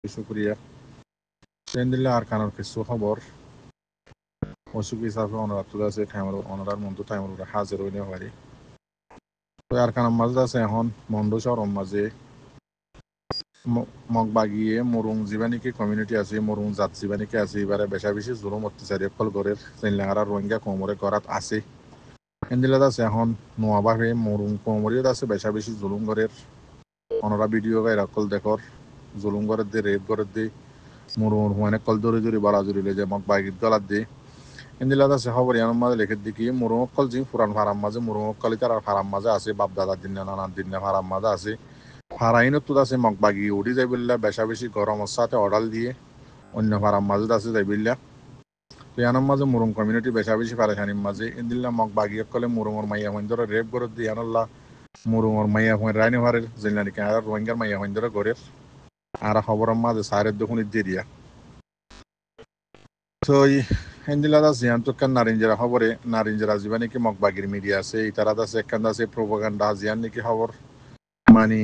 শুক্রিয়া ট্রেন দিলে আর কানোর কিছু খবর অসুখ হিসাবে অনুরাধ আছে অনুরার মন্দ টাইমের উপরে হাজির হইতে পারি তো আর কানোর মাঝে আছে এখন মন্দ শহরের মাঝে মগ বাগিয়ে মরুং জীবানিকি কমিউনিটি আছে মরুং জাত জীবানিকি আছে এবারে বেশা বেশি জুলুম অত্যাচারী অকল করে চেনলাঙারা রোহিঙ্গা কোমরে করাত আছে এন্দিলাত আছে এখন নোয়াবাহে মরুং কোমরিয়ত আছে বেশা বেশি জুলুম করে অনরা ভিডিও গাই অকল দেখর জুলুম করে দে রেপ করে দে মরুর মানে কল দৌড়ি দৌড়ি বাড়া জুড়িলে যে মগ বাগির গলাত দে এন্দিলাত আছে খবর ইয়ানোর মাঝে লেখে দেখি মরুং অকল যে পুরান ফারাম মাঝে মরুং অকল তার ফারাম মাঝে আছে বাপ দাদার দিন নানান দিন ফারাম মাঝে আছে ফারাইনত আছে মগবাগি উঠি যাই বললা বেশা বেশি গরমের সাথে অর্ডার দিয়ে অন্য ফারাম মাঝে আছে যাই বললা তো ইয়ানোর মাঝে মুরুং কমিউনিটি বেশা বেশি ফারেখানির মাঝে এদিল্লা মগবাগি কলে মুরুঙর মাইয়া হইন্দর রেপ করে দিয়ে ইয়ানোল্লা মুরুঙর মাইয়া হইন রাইনি ফারের জিল্লানি কে আর রোহিঙ্গার মাইয়া হইন্দর গড়ের আর খবরের মাঝে সারের দোকান দিয়ে দিয়া তো এদিল্লা আছে ইয়ান তো কান নারিঞ্জেরা খবরে নারিঞ্জেরা জীবা নাকি মগবাগির মিডিয়া আছে ইতারা আছে একখান আছে প্রোপাগান্ডা জিয়ান নাকি খবর মানে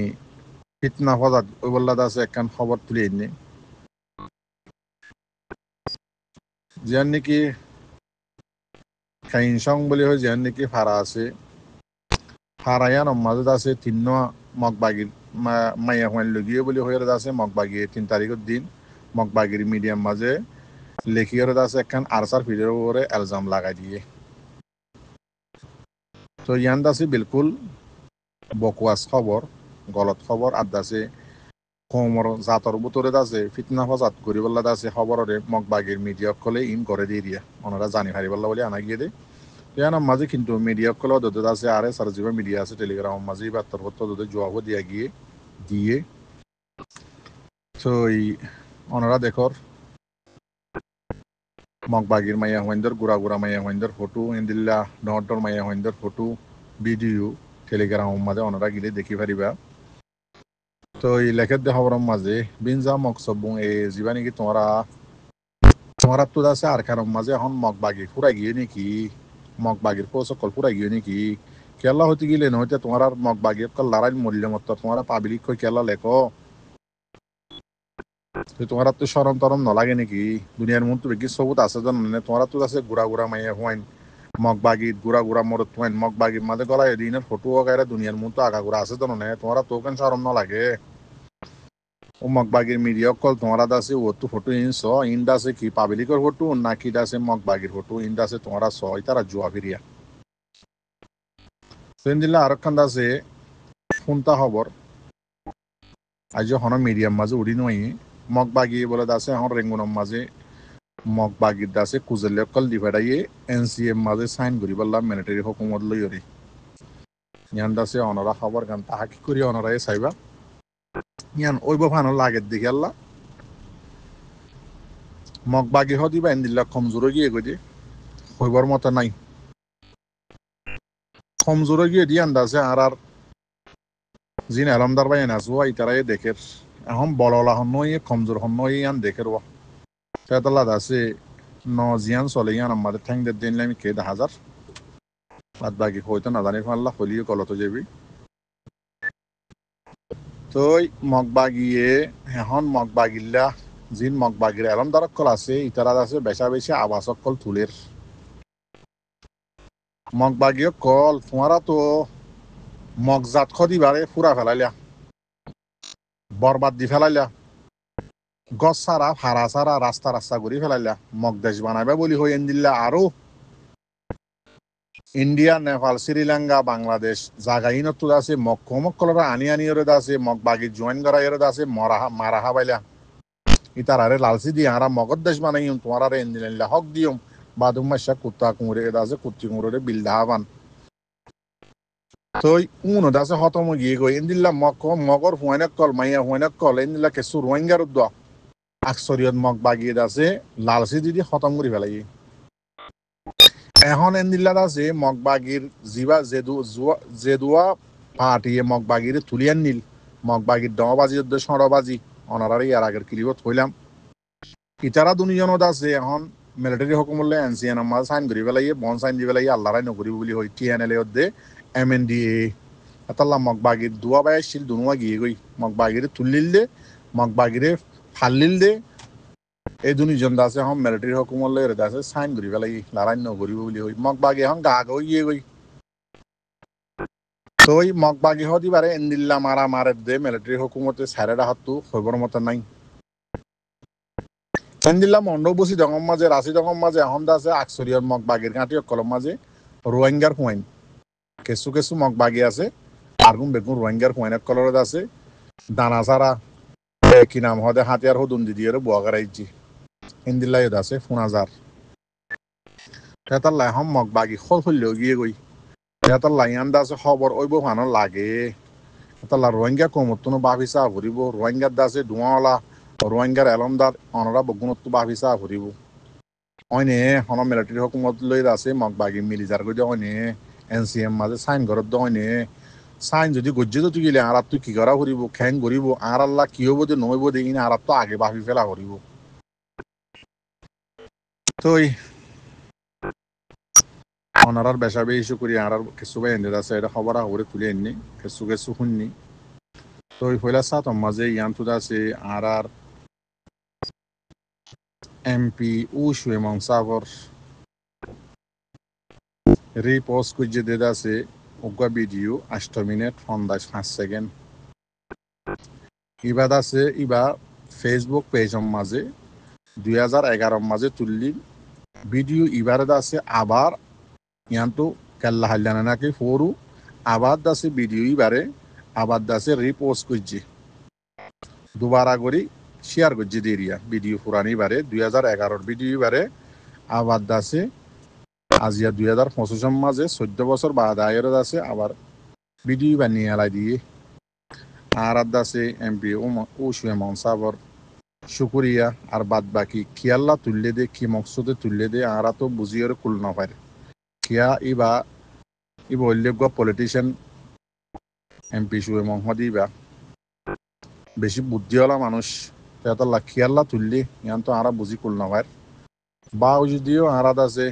ফিতনা ফজাদ ওই বললা আছে একখান খবর তুলে এনে জিয়ান নাকি খাইন সং বলে হয় জিয়ান নাকি ফারা আছে ফারায়ান মাঝে আছে তিন মগবাগির মাইয়া হুয়ান লগিয়ে বলে হয়ে আছে মগবাগি 3 তারিখের দিন মগবাগির মিডিয়াম মাঝে লেখিয়ে আছে একখান আরসার ফিডের উপরে এলজাম লাগাই দিয়ে তো ইয়ান দাসে বিলকুল বকওয়াস খবর গলত খবর আর দাসে কোমর জাতর বুতরে আছে ফিতনা ফজাত করিবল্লা আছে খবরে মগবাগির মিডিয়া কলে ইন করে দিয়ে দিয়া ওনারা জানি হারিবল্লা বলে আনা গিয়ে দে ইয়ানোর মাঝে কিন্তু মিডিয়া কলেও দোদের আছে আরে সারজিবা মিডিয়া আছে টেলিগ্রাম মাঝে বার্তার পত্র দোদের জবাবও দিয়া গিয়ে দিয়ে তো ওনারা দেখর মগবাগির মাইয়া হইন্দর গুড়া গুড়া মাইয়া হইন্দর ফটো ইন্দিল্লা ডর মাইয়া হইন্দর ফটো ভিডিও টেলিগ্রাম মাঝে ওনারা গিলে দেখি পারিবা তো লেখের দে খবরের মাঝে বিনজা মকসব যা নাকি তোমারা তো আছে আর কারণ মাঝে এখন মগবাগি ফুরাই গিয়ে নাকি মগবাগির সকল ফুরাই গিয়ে নাকি কেলা হতে গেলে নইতে তোমার আর মগবাগি কল লড়াই মূল্য মত তোমার পাবলিক কই কেলা লেখো তোমার তো সরম তরম নলাগে নাকি দুনিয়ার মধ্যে বেশি সবুত আছে জানো তোমার তো আছে গুড়া গুড়া মাইয়া হুয়াইন মগবাগিত গুড়া গুড়া মরত হুয়াইন মগবাগির মাঝে গলা এদিনের ফটো গাইরা দুনিয়ার মধ্যে আগা গুড়া আছে জানো তোমার তো কেন সরম নলাগে ও মগবাগির মিডিয়া কল তোমার আছে ও তো ফটো ইনস ইন্ডা আছে কি পাবলিকের ফটো নাকি আছে মগবাগির ফটো ইন্ডা আছে তোমার সই তারা জুয়া ফিরিয়া সেন দিলে আরক্ষণ আছে শুনতা খবর আজ হন মিডিয়াম মাঝে উড়ি নই মগবাগি বলে আছে এখন রেঙ্গুনের মাঝে মগবাগির দাসে কুজেলে কল দিভাইয়ে এনসিএম মাঝে সাইন করি বললাম মিলিটারি হুকুমত লই ওরি ইয়ান দাসে অনরা খবর গান তাহা কি করি অনরাই চাইবা ইয়ান ওইব ফানো লাগে দেখি আল্লাহ মগবাগি হদিবা এনদিল্লা কমজোরে গিয়ে গদি হইবার মতো নাই কমজোরে গিয়ে দিয়ে আন্দাজে আর জিন আলমদার ভাই নাচুয়া ইতারাই দেখের এখন বড়লা হন নই কমজোর হন নই ইয়ান দেখের ওয়া সেতলা দাসে ন জিয়ান চলে ইয়ান আমাদের ঠ্যাং দের দিন আমি কে 10,000 বাদ বাকি হয়তো না জানি আল্লাহ হলিও গলত যাবি তো মগবাগিয়ে এখন মগবাগিল্লা জিন মগবাগির আলমদার কল আছে ইতারা আছে বেশা বেশি আবাস কল তুলের মগবাগিও কল তোমারা তো মগজাত খদি বারে ফুরা ফেলাইলা বরবাদ দি ফেলাইলা গছ সারা ফাড়া সারা রাস্তা রাস্তা ঘুরি ফেলাইলা মগদেশ বানাবে বলি হই এনদিল্লা আরো ইন্ডিয়া নেপাল শ্রীলঙ্কা বাংলাদেশ জাগাইনত আছে মক্কলরা আনি আনি এর আছে মগবাগি জয়েন করা এর আছে মারাহা বাইলা ইতারারে লালসি দিয়ে আরা মগদ দেশ বানাই তোমার এনদিল্লা হক দিও বাদুম মাসা কুত্তা কুমড়ে এর আছে কুত্তি কুমড়ে বিলদাহাবান তো উনো দাসে হতম গিয়ে গই এনদিল্লা মগর হুয়াইনাক কল মাইয়া হুয়াইনাক কল এনদিল্লা কেসু রোহিঙ্গার উদ্দ আকসরিয়ত মগবাগি আছে লালসি দিদি খতম করে ফেলাই এখন এনদিল্লাত আছে মগবাগির জিবা জেদুয়া পার্টিয়ে মগবাগির তুলিয়ান নিল মগবাগির দবাজি সড়বাজি অনারারে ইয়ার আগের ক্লিপত হইলাম ইতারা দুজনত আছে এখন মিলিটারি হুকুমলে এনসিএন মাঝে সাইন করি পেলাই বন সাইন দি পেলাই আল্লাহরাই নকরি বলি হই টিএনএল দে MNDA এতাল্লা মগবাগির দুয়া বাই ছিল দুনুয়া গিয়ে গই মগবাগিরে তুলিল দে মগবাগিরে ফালিল দে এই দুজন আছে এখন মিলিটারি হকুমত লৈ আছে সাইন করি পেলাই লড়াই নকরিব বলি হই মগ বাগি এখন গা গই গিয়ে গই তো ওই মগ বাগি হদি বারে এন্দিল্লা মারা মারে দে মিলিটারি হকুমতে সাইরেডা হাতু খবর মতো নাই এন্দিল্লা মন্ড বসি দঙম মাঝে রাশি দঙম মাঝে এখন আছে আকসরিয়র মগ বাগির কাঁটি কলম মাঝে রোহিঙ্গার হুয়াইন কেসু কেসু মগ বাগি আছে আরগুন বেগুন রোহিঙ্গার হুয়াইন কলরদ আছে দানা সারা কি নাম হদে হাতিয়ার হদুন দিদি বুয়াগারাইজি এন্দিল্লা ইদ আছে ফুনাজার তেতার লাই হম মগ বাগি খল হইলেও গিয়ে গই তেতার লাই আন্দা আছে খবর ওইব হানো লাগে তেতার রোহিঙ্গা কমতনো বাভিসা ভরিব রোহিঙ্গার দাসে ধোঁয়াওয়ালা রোহিঙ্গার এলমদার অনরা বগুণত্ব বাভিসা ভরিব অইনে হন মিলিটারি হকুমত লৈ আছে মগ বাগি মিলিজার গই অইনে NCM মাঝে সাইন ঘরত অইনে সাইন যদি গজ্জে তো গেলে আর তুই কি করা করিব খ্যাং করিব আর আল্লাহ কি হবো যে নইব দেখি না আর তো আগে বাভি ফেলা করিব তো অনারার বেশা বেশি করি আর কিছু ভাই এনে আছে এটা খবর আহরে তুলে এনে কিছু কিছু শুননি তো পয়লা সাত মাঝে ইয়ান তুদা আছে আর MP উশুয়ে মংসাবর রিপোস্ট কুজে দেদা আছে উগা ভিডিও 8 মিনিট 55 সেকেন্ড ইবাদ আছে ইবা ফেসবুক পেজ মাঝে 2011 মাঝে তুললি ভিডিও ইবারে আছে আবার ইয়ান্তো কেল্লা হাল্লানা নাকি ফোরু আবার দাসে ভিডিও ইবারে আবার দাসে রিপোস্ট করছে দুবারা করি শেয়ার করছে দেরিয়া ভিডিও পুরানি বারে 2011 ভিডিও বারে আবার দাসে আজিয়া 2025 মাঝে 14 বছর বাদ আয়ের দাসে আবার ভিডিও বানিয়ে আলাই দিয়ে আর দাসে MP ও শুয়ে মনসাবর শুকুরিয়া আর বাদ বাকি কিয়াল্লা তুললে দে কি মকসুদে তুললে দে আর তো বুঝিয়ে কুল না পারে কিয়া ইবা উল্লেখ পলিটিশিয়ান MP শুয়ে মহদি বা বেশি বুদ্ধিওয়ালা মানুষ তেতার লাখিয়াল্লা তুললি ইয়ান তো আরা বুঝি কুল না পারে বা যদিও আরাদ আছে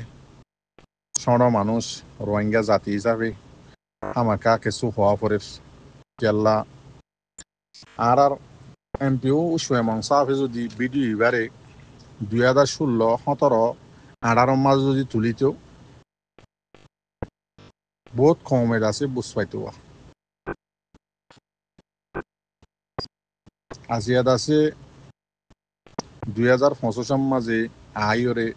সড় মানুষ রোহিঙ্গা জাতি হিসাবে আমাকা কিছু হওয়া পরে কেল্লা আর MP শুয়ে মংসাফে যদি ভিডিও এবারে 2016, 17, 18 মাস যদি তুলিত বহুত কমের আছে বুঝ পাইতো আজিয়াদ আছে 2025 মাঝে আইরে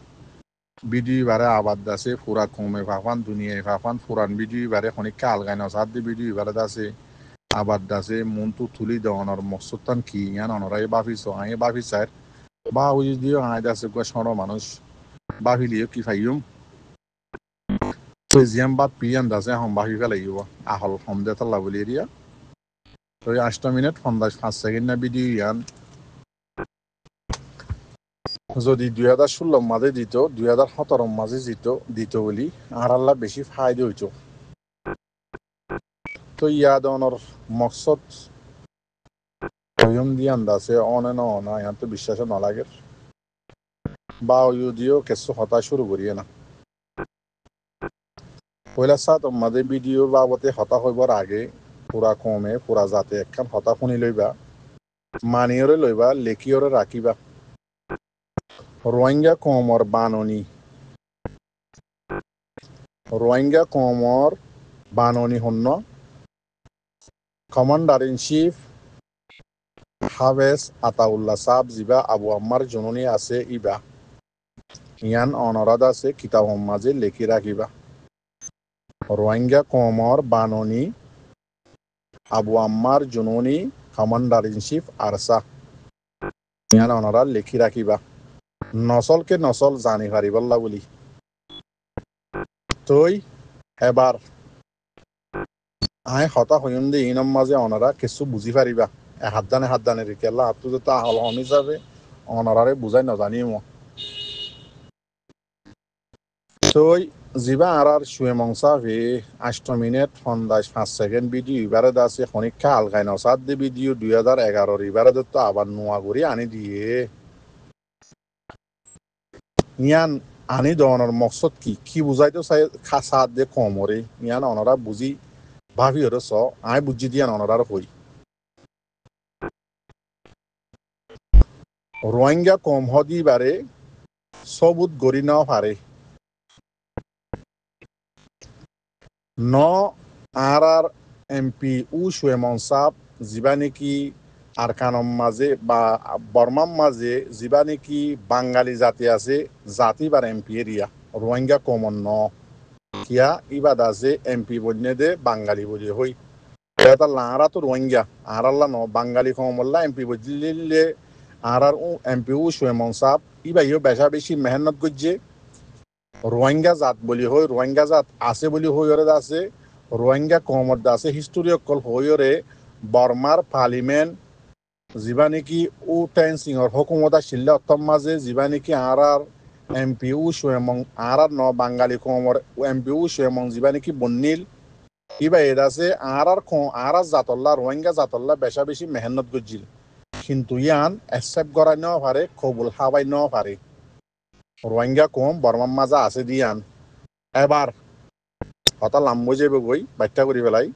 ভিডিও বারে আবাদ আছে পুরা কমে ভাফান দুনিয়ায় ভাফান পুরান ভিডিও বারে খনিকা আলগাই নসাদ দি ভিডিও বারে আছে আবাদ আছে মনটু তুলি দেওয়ানোর মকসুদান কি ইয়ান অনরাই বাফিস আই বাফিসার বা ওই দিও আয় আছে গো সর মানুষ বাফিলিও কি ফাইম তো জিয়াম বাদ পিয়ান দাসে হম বাফি ফেলাইব আহল হম দেতাল্লা বলি এরিয়া তো 8 মিনিট 55 সেকেন্ড না ভিডিও ইয়ান যদি 2016 মাঝে দিত 2017 মাঝে দিত বলি আর আল্লাহ বেশি ফায়দা হইত তো ইয়াদনের মকসদ হইম দিয়ে আন্দাজে অনে না ইয়ান তো বিশ্বাস না লাগে বা যদিও কিছু হতা শুরু করিয়ে না পয়লা সাত মাঝে ভিডিও বাবতে হতা হইবার আগে পুরা কমে পুরা জাতে একখান হতা শুনি লইবা মানিয়রে লইবা লেখিয়রে রাখিবা রোহিঙ্গা কমর বাননি রোহিঙ্গা কমর বাননি হন্য কমান্ডার ইন চিফ হাফেজ আতাউল্লাহ সাহেব জিবা আবু আম্মার জননী আছে ইবা ইয়ান অনরাদ আছে কিতাব মাঝে লেখি রাখিবা রোহিঙ্গা কমর বাননি আবু আম্মার জননী কমান্ডার ইন চিফ আরসা ইয়ান অনরাদ লেখি রাখিবা নসলকে নসল জানি পারিবাল্লা বলি তই এবার আই হতা হইম দে ইনম মাঝে অনারা কিছু বুঝি পারিবা হাত দানে রিকেল্লা হাতু তো আহল হম হিসাবে অনারারে বুঝাই নজানিম তই জিবা আর শুয়ে মংসাফে 8 মিনিট 55 সেকেন্ড ভিডিও এবারে আছে খনিকা আলগাই নসাদ দি ভিডিও 2011 এবারে তো আবার নোয়া করি আনি দিয়ে ইয়ান আনি দনের মকসদ কি বুঝাইতো চাই খাসাদ দে কমরে ইয়ান অনরা বুঝি ভাবি হরে চ আই বুঝি দিয়ান অনরার হই রোহিঙ্গা কম হদি বারে সবুত গড়ি ন পারে ন আর এমপি উ সুয়েমন সাহ যিবা নেকি আরকানম মাঝে বা বর্মার মাঝে যিবা নেকি বাঙালি জাতি আছে জাতি বার এমপি এরিয়া রোহিঙ্গা কমন ন কিয়া ইবাদ আছে এমপি বন্যে দে বাঙালি বলি হই এটা লাঁরা তো রোহিঙ্গা আর আল্লাহ ন বাঙালি কমল্লা এমপি বুঝলিলে আর এমপি উ সুয়েমন সাহ ইবা ইও বেশা বেশি মেহনত করছে রোহিঙ্গা জাত বলি হই রোহিঙ্গা জাত আছে বলি হইরে আছে রোহিঙ্গা কমত আছে হিস্টোরি অকল হইরে বর্মার পার্লিমেন্ট যিবা নেকি উ টেন সিংহর হকুমত আসিল্লে অত্তম মাঝে যিবা নেকি আর এমপি উ সুয়েমং আর ন বাঙালি কমর এমপি উ সুয়েমং যিবা নেকি বন্নিল ইবা এদ আছে আর জাতল্লা রোহিঙ্গা জাতল্লা বেশা বেশি মেহনত গজিল কিন্তু ইয়ান একসেপ্ট করাই ন পারে কবুল হাবাই ন পারে রোহিঙ্গা কম বর্মার মাজা আছে দিয়ান এবার হতা লাম্ব যাবে গই বাচ্চা করি পেলাই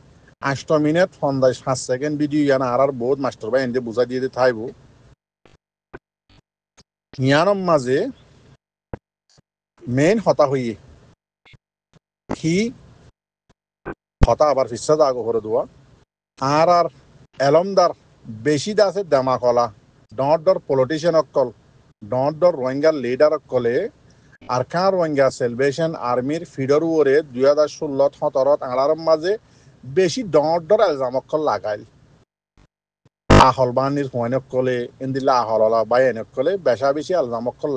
8 মিনিট 5 সেকেন্ড ভিডিও ইয়ান আর বহুত মাস্টার ভাই এনে বুঝা দিয়ে থাইব ইয়ানম মাঝে মেইন হতা হইয়ে কি হতা আবার ফিসা দাগো করে দেওয়া আর এলমদার বেশি আছে দামাকলা ডর পলিটিশিয়ান অকল ডর রোহিঙ্গার লিডার অকলে আরকান রোহিঙ্গা সেলভেশন আর্মির ফিডর ওরে 2016-17 আড়ার মাঝে বেশি ডর এলজাম অকল লাগাইল আহল বানির হোয়েনক কলে ইন্দিল্লা আহললা বাই এনেক কলে বেশা বেশি এলজাম অকল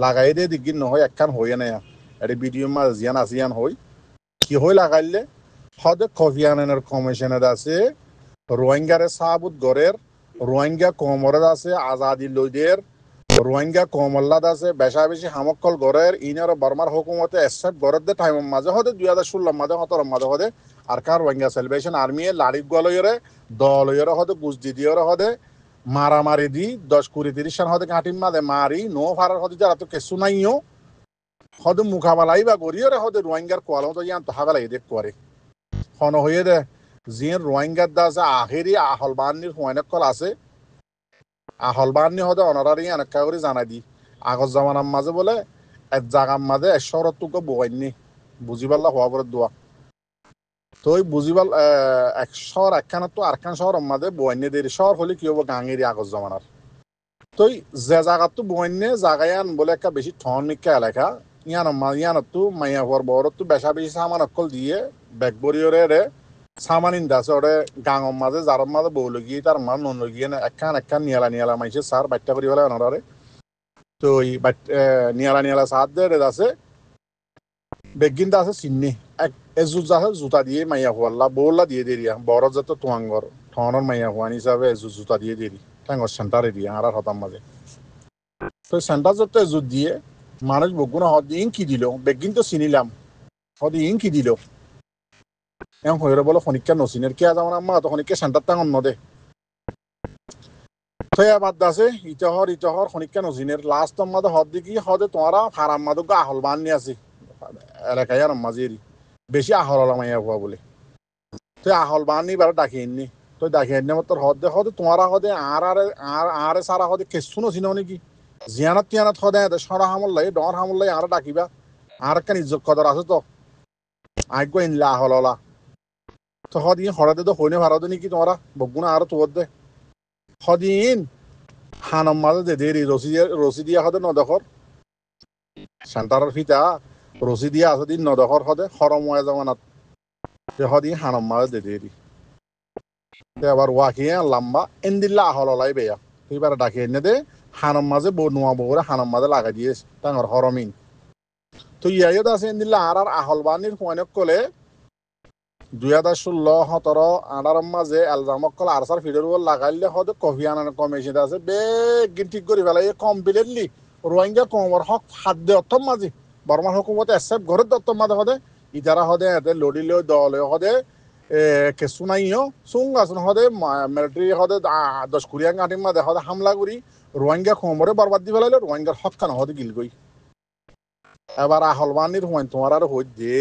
লাগাই দিয়ে দিগিন নহয় একখান হইয়া নেয়া এটি ভিডিও মাঝ জিয়ান আসিয়ান হই কি হই লাগাইলে হদে কফি আনানের কমিশনের আছে রোহিঙ্গারে সাবুত গড়ের রোহিঙ্গা কোমরের আছে আজাদি লইদের রোহিঙ্গা কোমল্লাদ আছে বেশা বেশি হামক্কল গড়ের ইনার বর্মার হুকুমতে এসব গড়ের দে টাইম মাঝে হদে 2016 মাঝে 17 মাঝে হদে আর কার রোহিঙ্গা সেলিব্রেশন আর্মি লাড়ি গলইরে দলইরে হদে গুজ দিদিওরে হদে মারামারি দি 10-20-30 সাল হদে কাটিম মাদে মারি নো ফারার হদে যারা তো কিছু নাইও হদে মুখাবালাই বা গড়িওরে হদে রোহিঙ্গার কোয়ালো তো ইয়ান তো হাবালাই দেখ করে হন হয়ে দে জিন রোহিঙ্গার দা আছে আখেরি আহলবানির হোয়ানকল আছে আহলবানি হদে অনারারি অনেক করে জানাই দি আগজ জামানার মাঝে বলে এক জাগার মাঝে 100 বইনি বুঝি পারলা হওয়া করে দোয়া তো ওই বুঝিবাল 100 একখান তো আরকান শহর মাঝে বইনি দেরি শহর হলে কি হবো গাঙেরি আগজ জামানার তো যে জায়গা তো বইনে জাগায়ান বলে একটা বেশি ঠন নিকা এলাকা ইয়ানত তো মাইয়া হওয়ার বড় তো বেশা বেশি সামান অকল দিয়ে বেগবরিয়রে রে সামান ইন্দাছে ওরে গাঙর মাঝে যার মাঝে বউ লগিয়ে তার মা নন লগিয়ে একখান নিয়ালা মাইছে সার বাচ্চা করি ফেলে ওনারে তো ওই নিয়ালা সার দে আছে বেগিনটা আছে চিন্নি এজুজ আছে জুতা দিয়ে মাইয়া হওয়াল্লা বউল্লা দিয়ে দেরিয়া বড় যত তোয়াঙ্গর ঠনের মাইয়া হওয়ান হিসাবে এজুজ জুতা দিয়ে দেরি টাঙ্গর সেন্টারে দিয়ে আর হতাম মাঝে তো সেন্টার যত এজুজ দিয়ে মানুষ বগুনা হদ ইঙ্কি দিল বেগিন তো চিনিলাম হদ ইঙ্কি দিল এম হইরে বলে খনিকা নচিনের কে যেমন আম্মা তো খনিকা সেন্টার টাঙ্গন নদে তো বাদ আছে ইতহর খনিকা নচিনের লাস্ট মাদে হদ দেখি হদে তোমারা হারাম মাদক আহল বান আছে এলাকায় আর মাঝেরি বেশি আহল মাইয়া হওয়া বলে তো আহল বানি বার ডাকি আননি তো ডাকি আননি আমার তোর হদে তোমারা হদে আর সারা হদে কেসু নচিন নাকি জিয়ানত টিয়ানত হদে সরা হামল্লাই ডর হামল্লাই আর ডাকিবা আর কেন ইজ্জত কদর আছে তো আগ্য ইনলা আহললা তো হদিন হরাদে তো হইনে ভাড়াদে নাকি তোমরা বগুনা আর তোর দে হদিন হানম মাঝে দে দেরি রসি দিয়া হদে নদখর সেন্টারের ফিতা রসি দিয়া আছে দিন নদখর হদে হরম হয়ে জামানাত হদিন হানম মাঝে দে দেরি এবার ওয়াকিয়ে লাম্বা এন্দিল্লা আহললাই বেয়া এবার ডাকি এনে দে হানম মাঝে বনুয়া বউরে হানম মাঝে লাগাই দিয়ে টাঙর হরমিন তো ইয়াইত আছে এন্দিল্লা আর আহলবানির ফোয়ানক কলে 2016-17 মাঝে এলজামকল আরসার ফিডার লাগাইলে হদে কফি আনার কমিশন আছে বেগিন ঠিক করে ফেলাই কমপ্লিটলি রোহিঙ্গা কমর হক হাত দে অর্থম মাঝে বর্মার হুকুমতে এসেপ ঘরের দত্তম মাঝে হদে ইতারা হদে এতে লড়িলেও দলে হদে কেসু নাইও সুং আসুন হদে মিলিটারি হদে 10-20 ঘাটির মাঝে হদে হামলা করি রোহিঙ্গা কমরে বরবাদ দি ফেলাইলে রোহিঙ্গার হক খান হদে গিলগই এবার আহলবানির হুঁই তোমার আর হই দে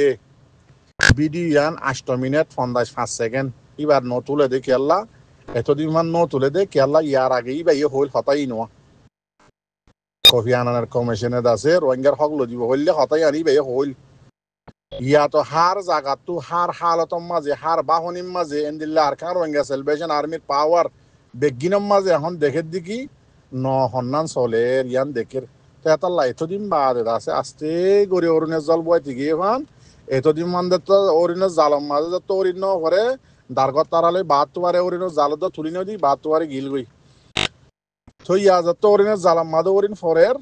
ভিডিও ইয়ান 8 মিনিট 5 সেকেন্ড এবার ন তুলে দে কেল্লা এতদিন মান ন তুলে দে কেল্লা ইয়ার আগেই বা ইয়ে হইল হতাই নোয়া কফি আনানের কমিশনে আছে রোহিঙ্গার হক লজিব হইলে হতাই আনি বে হইল ইয়াতো হার জাগাতো হার হালতম মাঝে হার বাহনিম মাঝে এন্দিল্লা আর কার রোহিঙ্গা সেলিব্রেশন আর্মির পাওয়ার বেগিনম মাঝে এখন দেখে দিকি ন হন্নান চলে ইয়ান দেখের তো এতাল্লা এতদিন বাদে আছে আস্তে করে অরুণের জল বয় থেকে এখন এতদিন মানদের তো অরুণের জালম মাঝে তো অরিণ করে দারগত তারালে বাদ তোয়ারে অরুণের জাল তো তুলি নদী বাদ তোয়ারে গিল গই তো ইয়া যত অরুণের জালাম মাঝে অরিণ ফরের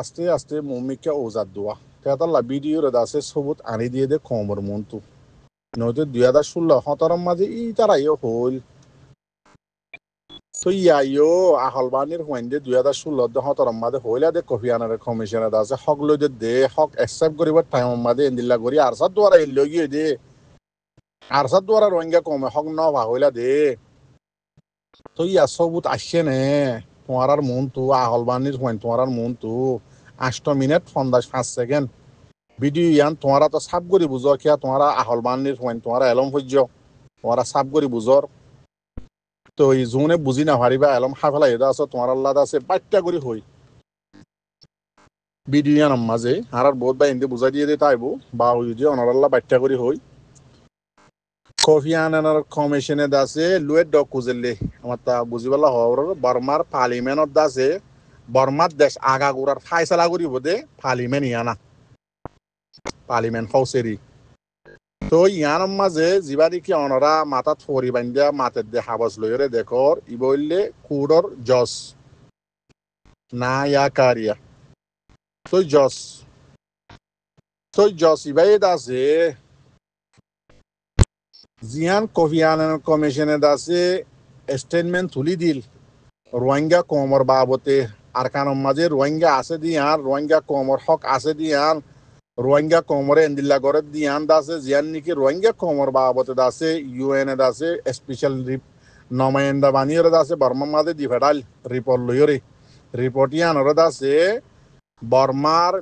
আস্তে আস্তে মমিকা ওজাদ দোয়া তেতাল্লা ভিডিও আছে সবুত আনি দিয়ে দে কমর মন্তু নয়তো 2016-17 মাঝে ই তারাইও হইল তো ইয়াইও আহলবানির হইন্দে 2016-17 মাঝে হইলা দে কফি আনারের কমিশনার আছে হক লই দে হক অ্যাকসেপ্ট করিবার টাইম মাঝে এন্দিল্লা করি আরসাদ দ্বারা এলো গিয়ে দে আরসাদ দ্বারা রোহিঙ্গা কমে হক ন ভা হইলা দে তো ইয়া সবুত আসছে নে তোমার মন তু আহলবানির হইন তোমার মন তু 8 মিনিট 55 সেকেন্ড ভিডিও ইয়ান তোমারা তো সাব করি বুঝর কিয়া তোমারা আহলবানির হইন তোমারা এলম হজ্য তোমারা সাব করি বুঝর তো এই জোনে বুঝি না পারিবা এলম হাফেলা এদা আছে তোমার আল্লাহ আছে বাচ্চা করি হই ভিডিও ইয়ান মাঝে আর বহুত বা হিন্দি বুঝাই দিয়ে দিতে আইব বা ওই যে অনার আল্লাহ বাচ্চা করি হই কফি আনার কমিশনে দাসে লুয়েট ডক কুজেলে আমার তা বুঝিবালা হওয়ার বর্মার পার্লিমেন্টত দাসে বর্মার দেশ আগাগোড়ার ফাইসলা করিব দে পার্লিমেন্ট ইয়ানা পার্লিমেন্ট হাউসেরি তো ইয়ার মাঝে যিবা দেখি অনরা মাথাত ফরি বান্ধিয়া মাতের দে হাবস লইরে দেখর ইবইলে কুডর জস না ইয়া কারিয়া তো জস ইবাই দাসে জিয়ান কফি আনার কমিশনে দাসে স্টেটমেন্ট তুলি দিল রোহিঙ্গা কমর বাবতে আর কারণ মাঝে রোহিঙ্গা আছে দিয়ান রোহিঙ্গা কমর হক আছে দিয়ান রোহিঙ্গা কমরে এন্দিল্লা করে দিয়ান দাসে জিয়ান নিকি রোহিঙ্গা কমর বাবতে দাসে ইউএন এ দাসে স্পেশাল নমায়ন্দা বানিয়ে দাসে বর্মা মাঝে দি ফেডাল রিপোর্ট লইরে রিপোর্ট ইয়ান ওরা দাসে বর্মার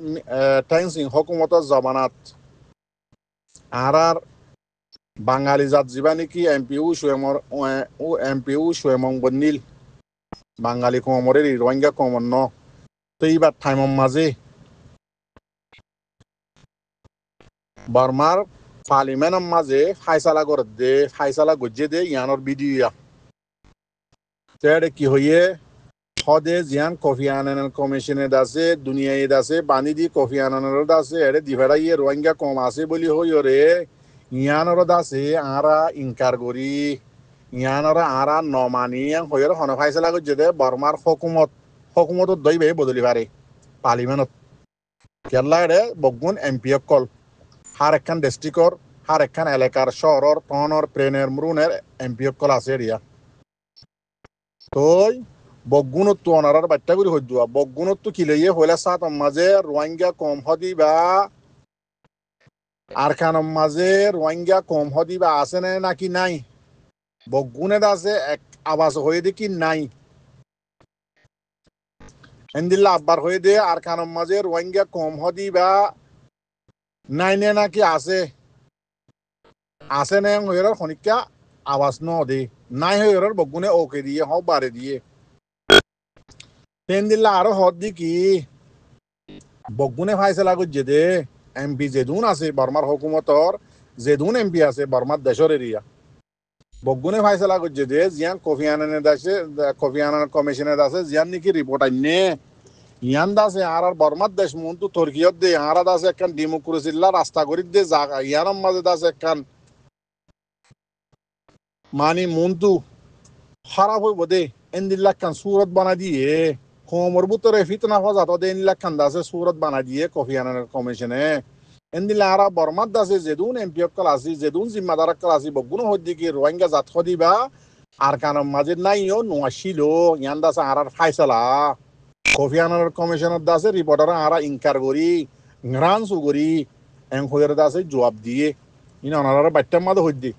টাইমসিং হকুমত জবানাত আর বাঙালি জাত যিবা নেকি এমপিউ সুয়েমং বন্নিল বাঙালি কমরের রোহিঙ্গা কমর ন তো এইবার টাইমর মাঝে বর্মার পার্লিমেন্টের মাঝে ফাইসালা করে দে ফাইসালা গজ্জে দে ইয়ানোর ভিডিও তেড়ে কি হইয়ে হদে জিয়ান কফি আনানের কমিশনে দাসে দুনিয়ায় দাসে বানি দি কফি আনানের দাসে এড়ে দিভেড়াইয়ে রোহিঙ্গা কম আছে বলি হই রে ইয়ানোর দাসে আরা ইনকার করি ইয়ানোরা আরা নমানি হইয়ের হন ফাইসালা গজ্জে দে বর্মার হকুমত দইবে বদলি পারে পার্লিমেন্টত কেরলা এড়ে বগুন এমপি কল হার একখান ডিস্ট্রিক্টর হার একখান এলাকার শহরের টনের প্লেনের মরুনের এমপি কল আছে এরিয়া তই বগুণত অনারার বাচ্চা করে হইয়া বগুণত কি লইয়ে হইলে সাত মাঝে রোহিঙ্গা কম হদিবা আর খান মাঝে রোহিঙ্গা কম হদিবা আছে না নাকি নাই বগুণের আছে এক আবাস হয়ে দেখি নাই এন্দিল্লা আব্বার হয়ে দে আর খান মাঝে রোহিঙ্গা কম হদিবা নাই নে নাকি আছে না হইয়ার খনিকা আওয়াজ ন দে নাই হইয়ার বগুনে ওকে দিয়ে হ বারে দিয়ে তেন দিল্লা আরো হদ দি কি বগুনে ফাইসলা করছে দে এমপি যেদুন আছে বর্মার হুকুমতর যেদুন এমপি আছে বর্মার দেশের এরিয়া বগুনে ফাইসলা করছে দে জিয়ান কফি আনানের দাসে কফি আনার কমিশনের দাসে জিয়ান নাকি রিপোর্ট আইনে ইয়ান দাসে আর বর্মার দেশ মন্তু তুর্কিয়ত দে আর দাসে একখান ডেমোক্রেসিল্লা রাস্তা করি দে জাগা ইয়ানোর মাঝে দাসে একখান মানি মন্তু খারাপ হইব দে এন্দিল্লা খান সুরত বানা দিয়ে কোমর বুতরে ফিতনা ফাজা তো এন্দিল্লা খান দাসে সুরত বানা দিয়ে কফি আনার কমিশনে এন্দিল্লা আর বর্মার দাসে যেদুন এমপি কল আসি যেদুন জিম্মাদার কল আসি বগুনো হদ্দি কি রোহিঙ্গা জাত খদিবা আর কারণ মাঝে নাইও নোয়াশিল ইয়ান দাসে আর ফাইসলা কফি আনার কমিশনের দাসে রিপোর্টার আর ইনকার করি গ্রান সুগরি এং হইয়ার দাসে জবাব দিয়ে ইন ওনার বাচ্চার মাঝে হদ্দি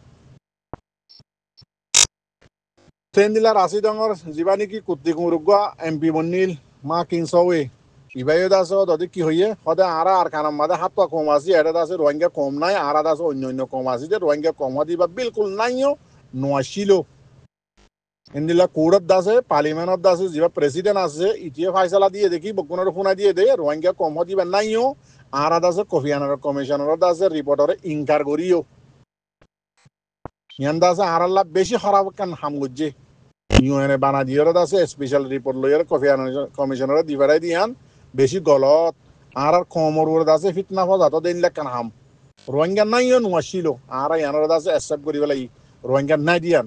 ট্রেন দিলার আশি ডঙর যিবা নেকি কুত্তি কুমরুগা এমপি বন্নিল মা কিনসওয়ে ইবাইও দাস যদি কি হইয়ে সদায় আর খানার মাঝে হাত পা কম আসি এটা দাসে রোহিঙ্গা কম নাই আর দাসে অন্য কম আসি যে রোহিঙ্গা কম দিবা বিলকুল নাইও নোয়াশিল ইন্দিলা কোর্টত আছে পার্লিমেন্টত আছে যিবা প্রেসিডেন্ট আছে ইটিয়ে ফাইসলা দিয়ে দেখি বকুনের শুনাই দিয়ে দে রোহিঙ্গা কম দিবা নাইও আর আছে কফি আনার কমিশনারত আছে রিপোর্টরে ইনকার করিও ইয়ান্দা আছে আর আল্লাহ বেশি খারাপ কান হাম গুজে ইউএনএ বানা দিয়রত আছে স্পেশাল রিপোর্ট লইয়ার কফি আনার কমিশনারত দিবারাই দিয়ান বেশি গলত আর কমর ওরত আছে ফিতনা ফজাত দেন লেখান হাম রোহিঙ্গা নাইও নোয়াছিল আর ইয়ানোর আছে অ্যাকসেপ্ট করি পেলাই রোহিঙ্গা নাই দিয়ান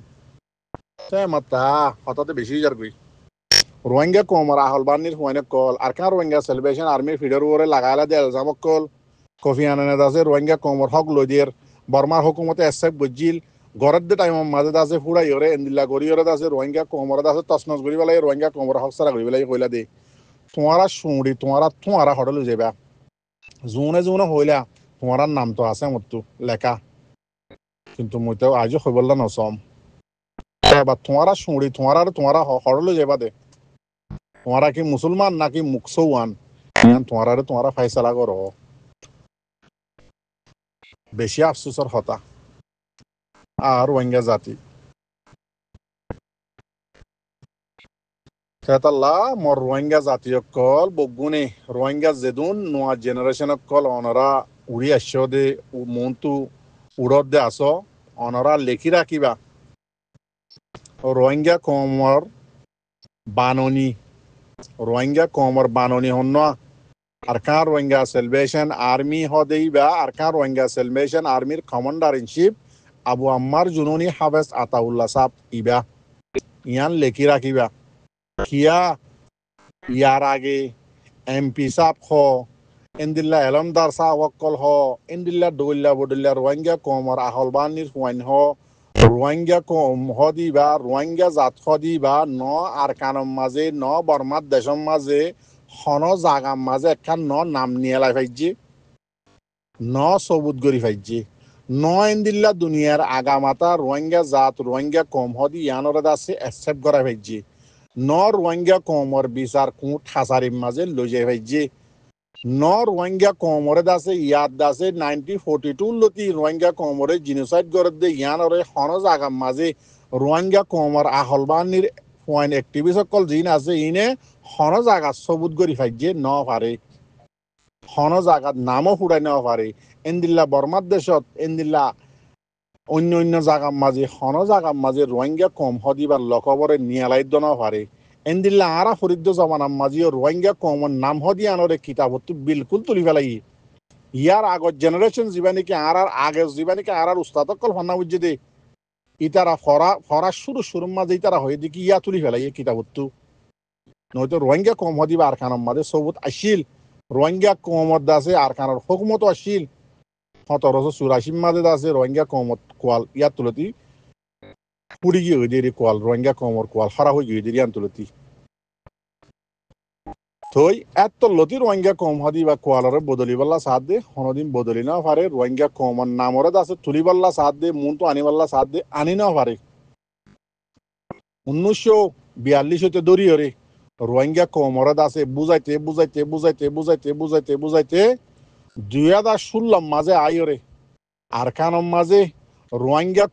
মাতা হঠাৎ বেশি যার গই রোহিঙ্গা কমর আহল বানির হুয়ানে কল আর কান রোহিঙ্গা সেলিব্রেশন আর্মির ফিডার ওরে লাগাইলা দেল জামক কল কফি আনানে আছে রোহিঙ্গা কমর হক লদিয়ের বর্মার হুকুমতে অ্যাকসেপ্ট গজিল গরদ দে টাইম মাঝে আছে ফুড়াই ওরে এন্দিল্লা গড়ি ওরে আছে রোহিঙ্গা কমরত আছে তসনস করি পেলাই রোহিঙ্গা কমর হক সারা করি পেলাই কইলা দে তোমারা শুঁড়ি তোমারা হটল যাবা জোনে জোনে হইলা তোমার নাম তো আছে মতো লেখা কিন্তু মই তো আজও হইবল্লা নসম এবার তোমারা শুঁড়ি তোমারা হরলে যাবা দে তোমারা কি মুসলমান নাকি মুকসওয়ান তোমারা ফাইসলা করো বেশি আফসোসের হতা আর রোহিঙ্গা জাতি খেতাল্লা মর রোহিঙ্গা জাতি কল বগুনে রোহিঙ্গা যেদুন নোয়া জেনারেশন কল অনরা উড়ি আস দে মনতু উড়ত দে আস অনরা লেখি রাখিবা রোহিঙ্গা কমর বাননি হন আর কান রোহিঙ্গা সেলিব্রেশন আর্মি হদেইবা আর কান রোহিঙ্গা সেলিব্রেশন আর্মির কমান্ডার ইন চিফ আবু আম্মার জুনুনি হাফেজ আতাউল্লাহ সাহ ইবা ইয়ান লেখি রাখিবা কিয়া ইয়ার আগে এমপি সাহ হ ইন্দিল্লা এলমদার সাহ ওয়াক্কল হ ইন্দিল্লা দৌল্লা বদুল্লা রোহিঙ্গা কমর আহলবানির হুয়াইন হ রোহিঙ্গা কম হদিবা রোহিঙ্গা জাত হদিবা ন আর কানম মাঝে ন বর্মার দেশম মাঝে হন জাগাম মাঝে একখান নাম নিয়ে লাই ফাইজি ন সবুত গরি ফাইজি ন ইন্দিল্লা দুনিয়ার আগামাতা রোহিঙ্গা জাত রোহিঙ্গা কম হদি ইয়ানরে আছে অ্যাকসেপ্ট করা ফাইজি ন রোহিঙ্গা কমর বিচার কুট হাসারিম মাঝে লই যাই ফাইজি ন রোহিঙ্গা কমরে দাসে ইয়াদ দাসে 1942 লতি রোহিঙ্গা কমরে জিনোসাইড করে দে ইয়ানরে হন জাগাম মাঝে রোহিঙ্গা কমর আহলবানির পয়েন্ট অ্যাক্টিভিস্ট সকল জিন আছে ইনে হন জাগা সবুত করি ফাইজে ন পারে হন জাগাত নামও ফুরাই ন পারে এন্দিল্লা বর্মার দেশত এন্দিল্লা অন্য জাগাম মাঝে হন জাগাম মাঝে রোহিঙ্গা কম হদিবার লকবরে নিয়ালাইদ ন পারে এন্দিল্লা আরা ফরিদ্দ জমানাম মাঝিও রোহিঙ্গা কমন নাম হদি আনরে কিতাবত বিলকুল তুলি ফেলাই ইয়ার আগর জেনারেশন জীবানিকে আর আগের জীবানিকে আর উস্তাদ কল ফান্না বুঝে দে ইতারা ফরা শুরু মাঝে ইতারা হয়ে দেখি ইয়া তুলি ফেলাই কিতাবত নয়তো রোহিঙ্গা কম হদিবা আর খানম মাঝে সবুত আসিল রোহিঙ্গা কমত দাসে আর খানের হুকুমত আসিল 1784 মাঝে দাসে রোহিঙ্গা কমত কোয়াল ইয়ার তুলতি পুড়ি গিয়ে হয়ে দিয়ে কোয়াল রোহিঙ্গা কমর কোয়াল হারা হয়ে গিয়ে দিয়ে তুলতি থই এত লতি রোহিঙ্গা কম হদি বা কোয়ালরে বদলিবাল্লা সাথ দে হনদিন বদলি না পারে রোহিঙ্গা কমর নামরে আছে তুলিবাল্লা সাথ দে মুন তো আনিবাল্লা সাথ দে আনি না পারে 1942 হতে দরি হরে রোহিঙ্গা কমরে আছে বুঝাইতে 2016 মাঝে আইরে আর কানম মাঝে রোহিঙ্গা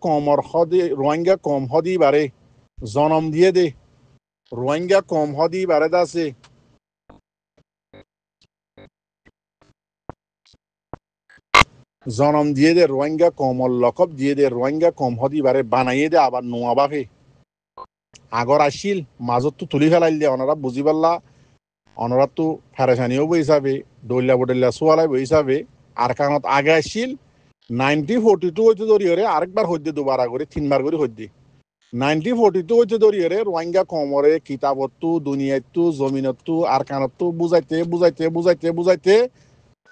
কম হদি বারে জনম দিয়ে দে রোহিঙ্গা কম হদি বারে আছে জনম দিয়ে দে রোহিঙ্গা কমর লকব দিয়ে দে রোহিঙ্গা কম হদি বারে বানাইয়ে দে আবার নোয়াবাফে আগর আসিল মাজত তো তুলি ফেলাই দিয়ে অনারা বুঝি পারলা অনারা তো ফেরেশানিও বই হিসাবে দৈল্লা বডল্লা সোয়ালাই বই হিসাবে আর কারণত আগে আসিল 1942 হইতে ধরিয়ে আরেকবার হইতে দুবার করে 3বার করে হইতে 1942 হইতে ধরিয়ে রোহিঙ্গা কমরে কিতাবত দুনিয়াত জমিনত আর কানত বুঝাইতে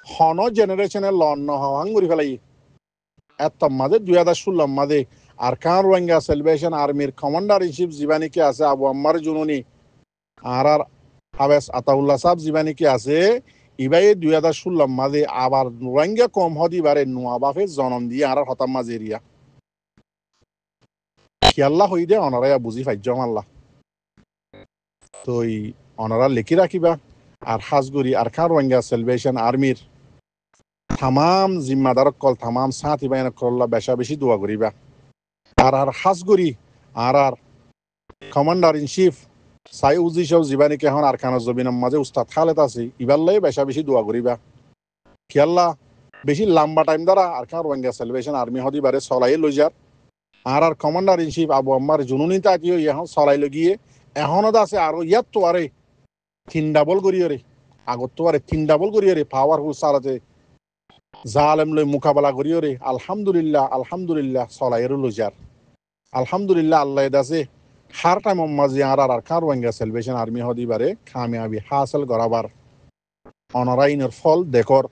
হন জেনারেশনের লন হওয়াং করে ফেলাই এত মাঝে 2016 মাঝে আর কান রোহিঙ্গা সেলিব্রেশন আর্মির কমান্ডার ইন চিফ জীবানীকে আছে আবু আম্মার জুনুনি আর হাফেজ আতাউল্লাহ সাহ জীবানীকে আছে ইবাই 2016 মাঝে আবার রোহিঙ্গা কম হদিবারে নোয়াবাফে জনম দিয়ে আর হতাম মাঝে এরিয়া খেয়াল্লা হই দে অনারা বুঝি ফাইজম আল্লাহ তো অনারা লেখি রাখিবা আর হাজগুড়ি আর কান রোহিঙ্গা সেলিব্রেশন আর্মির তামাম জিম্মাদার কল তামাম সাথী বাইন কল্লা বেশা বেশি দোয়া করিবা আর হাজগুড়ি আর কমান্ডার ইন চিফ সাই উজি সব জীবানীকে এখন আরকানের জমিনের মাঝে উস্তাদ খালেদ আছে ইবার লাই বেশা বেশি দোয়া করিবা খেয়াল্লা বেশি লম্বা টাইম দ্বারা আরকান রোহিঙ্গা সেলিব্রেশন আর্মি হদি বারে চলাই লই যার আর কমান্ডার ইন চিফ আবু আম্মার জুনুনি তাকিও এখন চলাই লগিয়ে এখনত আছে আর ইয়াত তো আরে 3 ডাবল করিও রে আগত তো আরে 3 ডাবল করিও রে পাওয়ারফুল সালাতে জালেম লই মোকাবেলা করিও রে আলহামদুলিল্লাহ চলাইয়ের লই যার আলহামদুলিল্লাহ আল্লাহ দাসে হার টাইম মাঝে আর কার রোহিঙ্গা সেলিব্রেশন আর্মি হদি বারে কামিয়াবি হাসিল করাবার অনরাইনের ফল দেখর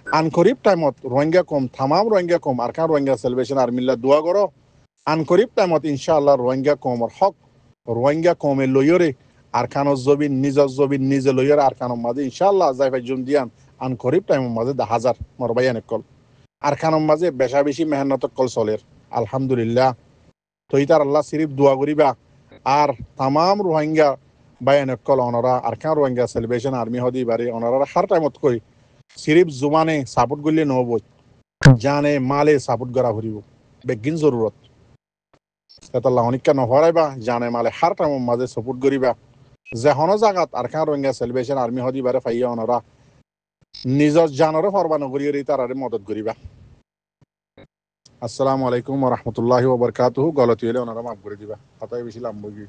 আনকরিব টাইমত রোহিঙ্গা কম তামাম রোহিঙ্গা কম আর কার রোহিঙ্গা সেলিব্রেশন আর্মিল্লা দোয়া করো আনকরিব টাইমত ইনশাআল্লাহ রোহিঙ্গা কমর হক রোহিঙ্গা কমে লইয়রে আর কানোর জবিন নিজে লইয়রে আর কানোর মাঝে ইনশাআল্লাহ যাইফাই জুম দিয়ান আনকরিব টাইমের মাঝে 10,000 মরবাইয়ান কল আর কানোর মাঝে বেশা বেশি মেহনত কল চলের আলহামদুলিল্লাহ তো ইতার আল্লাহ সিরিফ দোয়া করিবা আর তামাম রোহিঙ্গা বায়ান কল অনরা আর কান রোহিঙ্গা সেলিব্রেশন আর্মি হদি বারে অনরা হার টাইমত কই সিরিফ জুমানে সাপোর্ট করলে নহব জানে মালে সাপোর্ট করা ভরিব বেগিন জরুরত তাল্লাহ অনিকা নহরাইবা জানে মালে হার টাইমের মাঝে সাপোর্ট করিবা যে হন জাগাত আর কান রোহিঙ্গা সেলিব্রেশন আর্মি হদি বারে ফাইয়া অনরা নিজর জানরে ফরবা নগরীর তারারে মদত করিবা আসসালামু আলাইকুম ওয়া রাহমাতুল্লাহি ওয়া বারাকাতুহু গলতি হলে ওনারা মাফ করে দিবা কথাই বেশি লাম্বগি